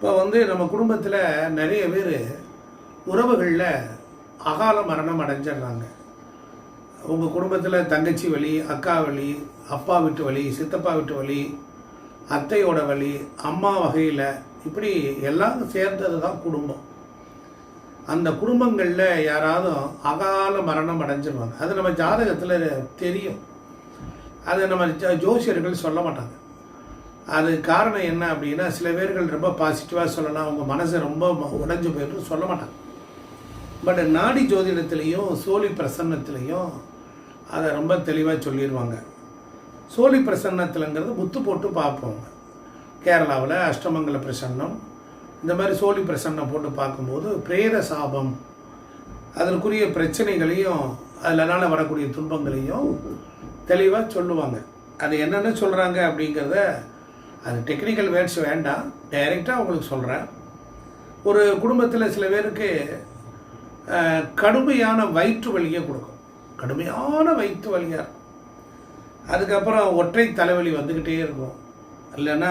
இப்போ நம்ம குடும்பத்தில் நிறைய பேர் உறவுகளில் அகால மரணம் அடைஞ்சிடுறாங்க. உங்கள் குடும்பத்தில் தங்கச்சி வழி, அக்கா வழி, அப்பா வீட்டு வழி, சித்தப்பா வீட்டு வழி, அத்தையோட வழி, அம்மா வகையில், இப்படி எல்லாம் சேர்ந்தது தான் குடும்பம். அந்த குடும்பங்களில் யாராவது அகால மரணம் அடைஞ்சிருவாங்க. அது நம்ம ஜாதகத்தில் தெரியும். அது நம்ம ஜோசியர்கள் சொல்ல மாட்டாங்க. அது காரணம் என்ன அப்படின்னா, சில பேர்கள் ரொம்ப பாசிட்டிவாக சொல்லலாம், அவங்க மனசை ரொம்ப உடைஞ்சு போயிட்டு சொல்ல மாட்டாங்க. பட் நாடி ஜோதிடத்துலேயும் சோழி பிரசன்னத்துலேயும் அதை ரொம்ப தெளிவாக சொல்லிடுவாங்க. சோழி பிரசன்னத்துலங்கிறது முத்து போட்டு பார்ப்போங்க. கேரளாவில் அஷ்டமங்கல பிரசன்னம், இந்த மாதிரி சோழி பிரசன்னம் போட்டு பார்க்கும்போது பிரேத சாபம், அதற்குரிய பிரச்சனைகளையும் அதனால் வரக்கூடிய துன்பங்களையும் தெளிவாக சொல்லுவாங்க. அது என்னென்ன சொல்கிறாங்க அப்படிங்கிறத, அது டெக்னிக்கல் வேர்ட்ஸ் வேண்டாம், டைரெக்டாக உங்களுக்கு சொல்கிறேன். ஒரு குடும்பத்தில் சில பேருக்கு கடுமையான வயிற்று வலியை கொடுக்கும். கடுமையான வயிற்று வலியாக இருக்கும். அதுக்கப்புறம் ஒற்றை தலைவலி வந்துக்கிட்டே இருக்கும். இல்லைன்னா